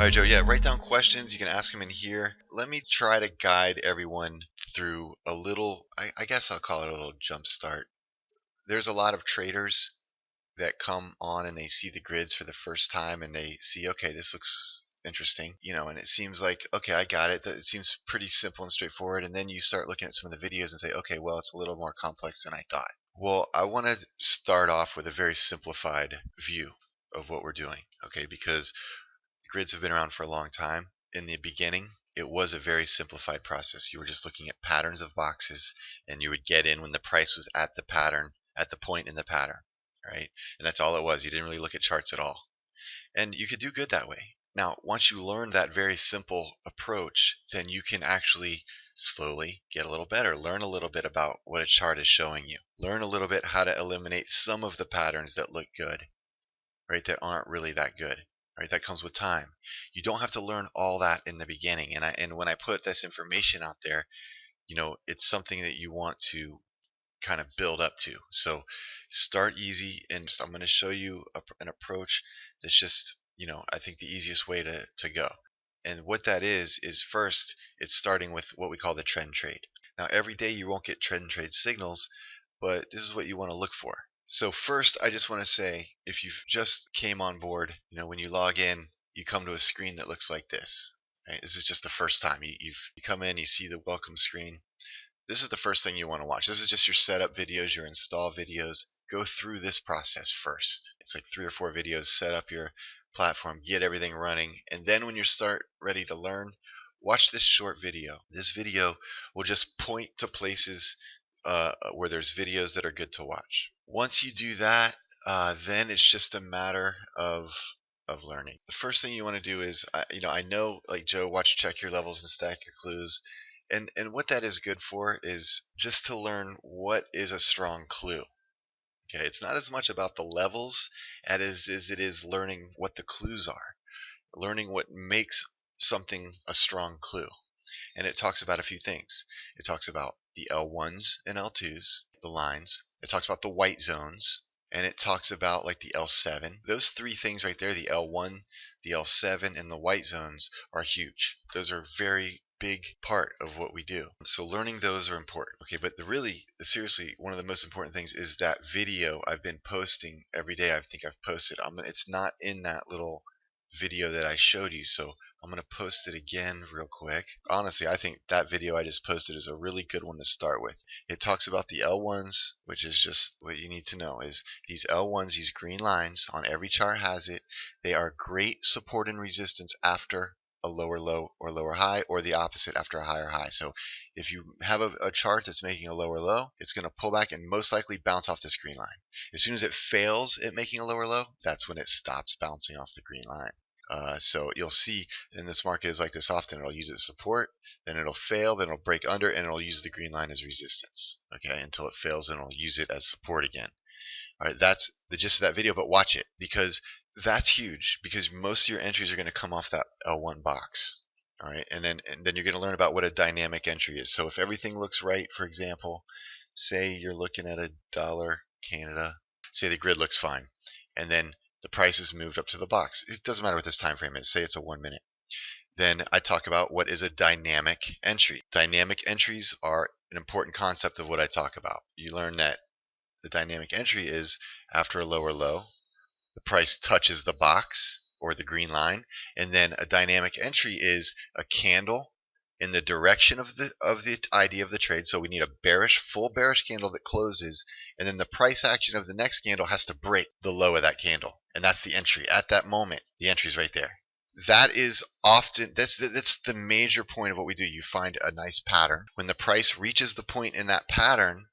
right, Joe, yeah, write down questions. You can ask them in here. Let me try to guide everyone through a little, I guess I'll call it a little jump start. There's a lot of traders that come on and they see the grids for the first time and they see, okay, this looks interesting, and it seems like, okay, I got it. It seems pretty simple and straightforward. And then you start looking at some of the videos and say, okay, well, it's a little more complex than I thought. Well, I want to start off with a very simplified view of what we're doing, okay, because grids have been around for a long time. In the beginning, it was a very simplified process. You were just looking at patterns of boxes, and you would get in when the price was at the pattern, at the point in the pattern, right? And that's all it was. You didn't really look at charts at all. And you could do good that way. Now, once you learn that very simple approach, then you can actually slowly get a little better. Learn a little bit about what a chart is showing you. Learn a little bit how to eliminate some of the patterns that look good, right, that aren't really that good. Right, that comes with time. You don't have to learn all that in the beginning. And when I put this information out there, it's something that you want to kind of build up to. So start easy, and I'm going to show you an approach that's just, I think the easiest way to go. And what that is first, it's starting with what we call the trend trade. Now, every day you won't get trend trade signals, but this is what you want to look for. So first, I just want to say, if you've just came on board, when you log in, you come to a screen that looks like this. Right? This is just the first time. You come in, you see the welcome screen. This is the first thing you want to watch. This is just your setup videos, your install videos. Go through this process first. It's like 3 or 4 videos. Set up your platform, get everything running, and then when you start ready to learn, watch this short video. This video will just point to places where there's videos that are good to watch. Once you do that, then it's just a matter of learning. The first thing you want to do is, I know, like Joe, watch Check Your Levels and Stack Your Clues. And what that is good for is just to learn what is a strong clue. Okay, it's not as much about the levels as it is learning what the clues are, learning what makes something a strong clue. And it talks about a few things. It talks about the L1s and L2s, the lines. It talks about the white zones, and it talks about like the L7. Those 3 things right there, the L1, the L7, and the white zones, are huge. Those are very big part of what we do. So learning those are important. Okay, but seriously, one of the most important things is that video I've been posting every day. I think I've posted. It's not in that little video that I showed you, so I'm going to post it again real quick. Honestly, I think that video I just posted is a really good one to start with. It talks about the L1s, which is just what you need to know is these L1s, these green lines on every chart has it. They are great support and resistance after a lower low or lower high, or the opposite after a higher high. So if you have a chart that's making a lower low, it's going to pull back and most likely bounce off this green line. As soon as it fails at making a lower low, that's when it stops bouncing off the green line. So you'll see in this market is like this often. It'll use it as support, then it'll fail, then it'll break under, and it'll use the green line as resistance. Okay, until it fails, and it'll use it as support again. All right, that's the gist of that video, but watch it because that's huge, because most of your entries are going to come off that L1 box. All right, and then you're going to learn about what a dynamic entry is. So if everything looks right, for example, say you're looking at $1 Canada, say the grid looks fine, and then the price is moved up to the box. It doesn't matter what this time frame is. Say it's a 1 minute. Then I talk about what is a dynamic entry. Dynamic entries are an important concept of what I talk about. You learn that the dynamic entry is after a lower low, the price touches the box or the green line, and then a dynamic entry is a candle in the direction of the idea of the trade. So we need a full bearish candle that closes, and then the price action of the next candle has to break the low of that candle, and that's the entry. At that moment, the entry is right there. That is often, that's the major point of what we do. You find a nice pattern. When the price reaches the point in that pattern,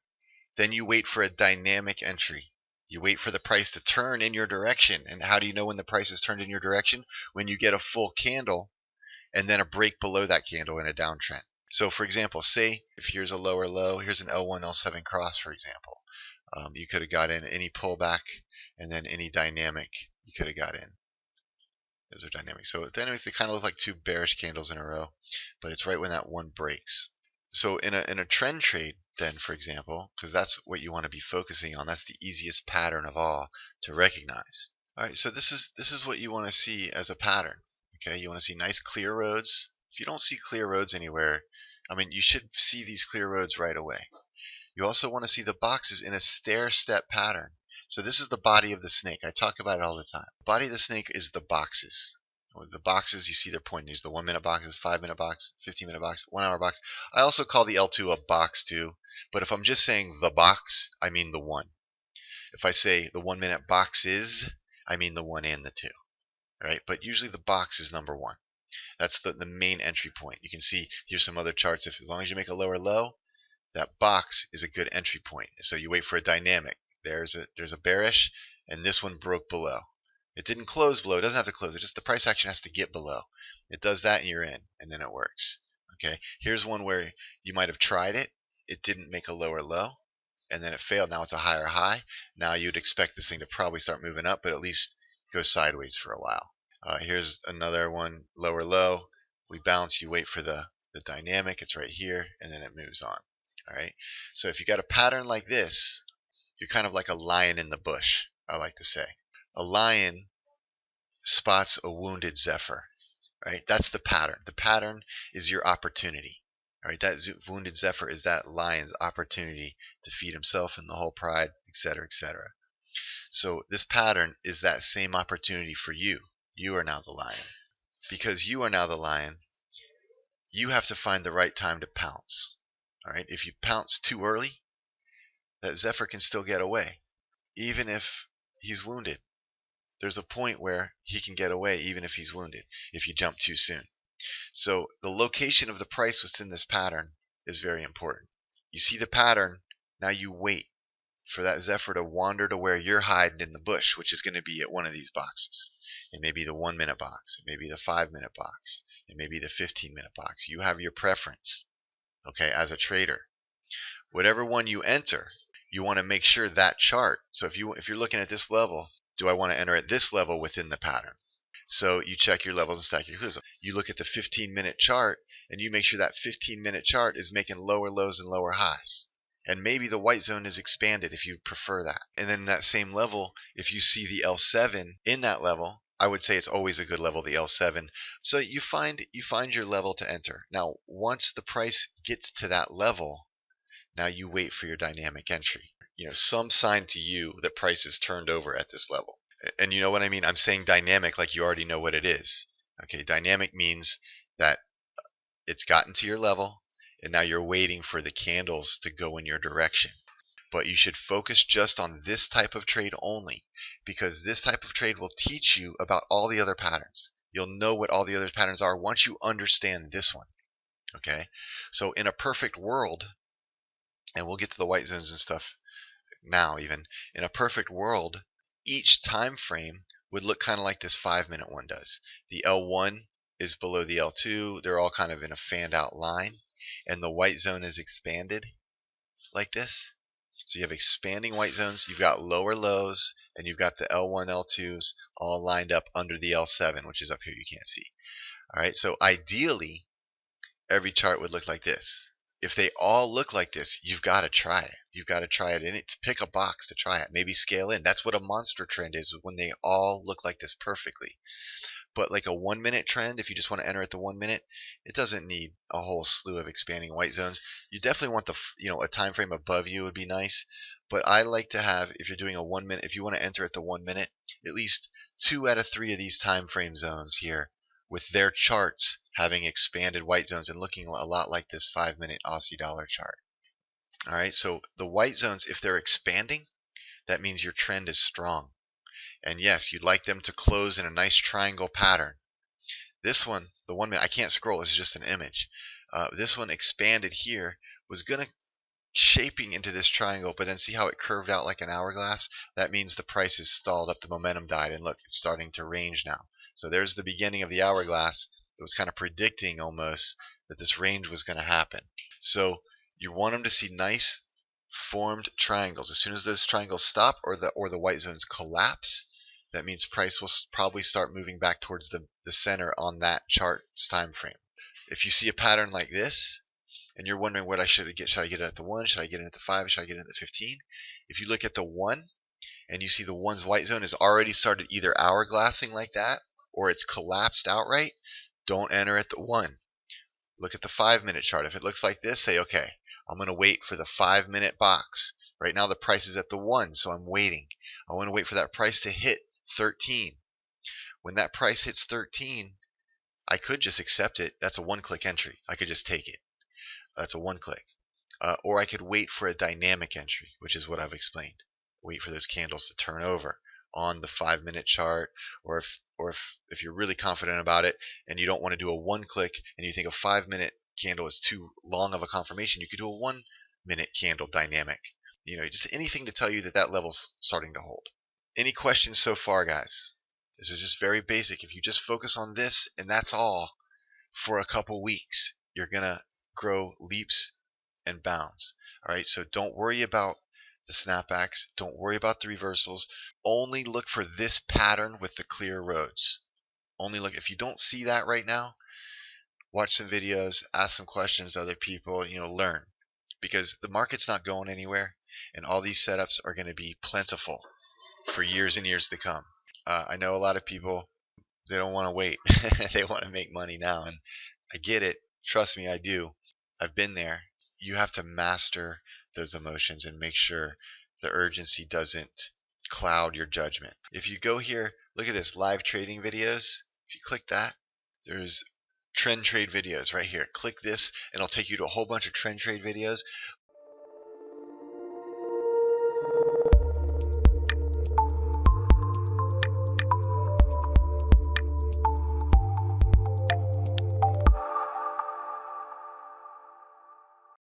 then you wait for a dynamic entry. You wait for the price to turn in your direction. And how do you know when the price is turned in your direction? When you get a full candle and then a break below that candle in a downtrend. So for example, say if here's a lower low, here's an L1, L7 cross, for example. You could have got in any pullback and then any dynamic you could have got in. Those are dynamic. So dynamics, they kind of look like 2 bearish candles in a row, but it's right when that one breaks. So in a trend trade, then, for example, because that's what you want to be focusing on, that's the easiest pattern of all to recognize. All right, so this is what you want to see as a pattern. Okay, you want to see nice clear roads. If you don't see clear roads anywhere, I mean, you should see these clear roads right away. You also want to see the boxes in a stair-step pattern. So this is the body of the snake. I talk about it all the time. The body of the snake is the boxes. The boxes, you see they're pointing. There's the 1 minute boxes, 5 minute box, 15 minute box, 1 hour box. I also call the L2 a box too. But if I'm just saying the box, I mean the 1. If I say the 1 minute boxes, I mean the 1 and the 2. All right? But usually the box is number 1. That's the main entry point. You can see here's some other charts. As long as you make a lower low, that box is a good entry point. So you wait for a dynamic. There's a bearish, and this one broke below. It didn't close below. It doesn't have to close. It just the price action has to get below. It does that, and you're in, and then it works. Okay. Here's one where you might have tried it. It didn't make a lower low, and then it failed. Now it's a higher high. Now you'd expect this thing to probably start moving up, but at least go sideways for a while. Here's another one, lower low. We bounce. You wait for the dynamic. It's right here, and then it moves on. All right. So if you got a pattern like this, you're kind of like a lion in the bush, I like to say. A lion spots a wounded zephyr, right? That's the pattern. The pattern is your opportunity, all right? That wounded zephyr is that lion's opportunity to feed himself and the whole pride, etc., etc. So this pattern is that same opportunity for you. You are now the lion. Because you are now the lion, you have to find the right time to pounce, all right? If you pounce too early, that zephyr can still get away, even if he's wounded. There's a point where he can get away even if he's wounded, if you jump too soon. So the location of the price within this pattern is very important. You see the pattern, now you wait for that zephyr to wander to where you're hiding in the bush, which is going to be at one of these boxes. It may be the 1 minute box, it may be the 5 minute box, it may be the 15 minute box. You have your preference, okay, as a trader. Whatever one you enter, you want to make sure that chart. So if you're looking at this level, do I want to enter at this level within the pattern? So you check your levels and stack your clues. You look at the 15-minute chart, and you make sure that 15-minute chart is making lower lows and lower highs. And maybe the white zone is expanded if you prefer that. And then that same level, if you see the L7 in that level, I would say it's always a good level, the L7. So you find your level to enter. Now, once the price gets to that level, now you wait for your dynamic entry. Some sign to you that price is turned over at this level. And you know what I mean? I'm saying dynamic like you already know what it is. Okay, dynamic means that it's gotten to your level, and now you're waiting for the candles to go in your direction. But you should focus just on this type of trade only, because this type of trade will teach you about all the other patterns. You'll know what all the other patterns are once you understand this one. Okay, so in a perfect world, and we'll get to the white zones and stuff now, even in a perfect world, each time frame would look kind of like this 5-minute one does. The L1 is below the L2. They're all kind of in a fanned out line, and the white zone is expanded like this. So you have expanding white zones, you've got lower lows, and you've got the L1, L2s all lined up under the L7, which is up here, you can't see. All right, so ideally, every chart would look like this. If they all look like this, you've got to try it. You've got to try it in it to pick a box to try it. Maybe scale in. That's what a monster trend is, when they all look like this perfectly. But like a 1 minute trend, if you just want to enter at the 1 minute, it doesn't need a whole slew of expanding white zones. You definitely want a time frame above you would be nice. But I like to have, if you're doing a 1 minute, if you want to enter at the 1 minute, at least 2 out of 3 of these time frame zones here, with their charts having expanded white zones and looking a lot like this 5-minute Aussie dollar chart. All right, so the white zones, if they're expanding, that means your trend is strong. And yes, you'd like them to close in a nice triangle pattern. This one, the 1 minute, I can't scroll, this is just an image. This one expanded here, was going to shaping into this triangle, but then see how it curved out like an hourglass? That means the price is stalled up, the momentum died, and look, it's starting to range now. So there's the beginning of the hourglass. It was kind of predicting almost that this range was going to happen. So you want them to see nice formed triangles. As soon as those triangles stop or the white zones collapse, that means price will probably start moving back towards the center on that chart's time frame. If you see a pattern like this, and you're wondering what should I get it at the 1? Should I get it at the 5? Should I get it at the 15? If you look at the 1 and you see the 1's white zone has already started either hourglassing like that, or it's collapsed outright, don't enter at the 1. Look at the 5-minute chart. If it looks like this, say, okay, I'm going to wait for the 5-minute box. Right now the price is at the 1, so I'm waiting. I want to wait for that price to hit 13. When that price hits 13, I could just accept it. That's a one-click entry. I could just take it. That's a one-click. Or I could wait for a dynamic entry, which is what I've explained. Wait for those candles to turn over on the 5-minute chart, or if you're really confident about it and you don't want to do a one-click and you think a 5-minute candle is too long of a confirmation, you could do a 1-minute candle dynamic. Just anything to tell you that that level's starting to hold. Any questions so far, guys? This is just very basic. If you just focus on this and that's all for a couple weeks, you're gonna grow leaps and bounds. All right, so don't worry about the snapbacks. Don't worry about the reversals. Only look for this pattern with the clear roads. Only look. If you don't see that right now, watch some videos, ask some questions to other people, learn. Because the market's not going anywhere, and all these setups are going to be plentiful for years and years to come. I know a lot of people, they don't want to wait. They want to make money now, and I get it. Trust me, I do. I've been there. You have to master those emotions and make sure the urgency doesn't cloud your judgment. If you go here, look at this, live trading videos. If you click that, there's trend trade videos right here. Click this and it'll take you to a whole bunch of trend trade videos.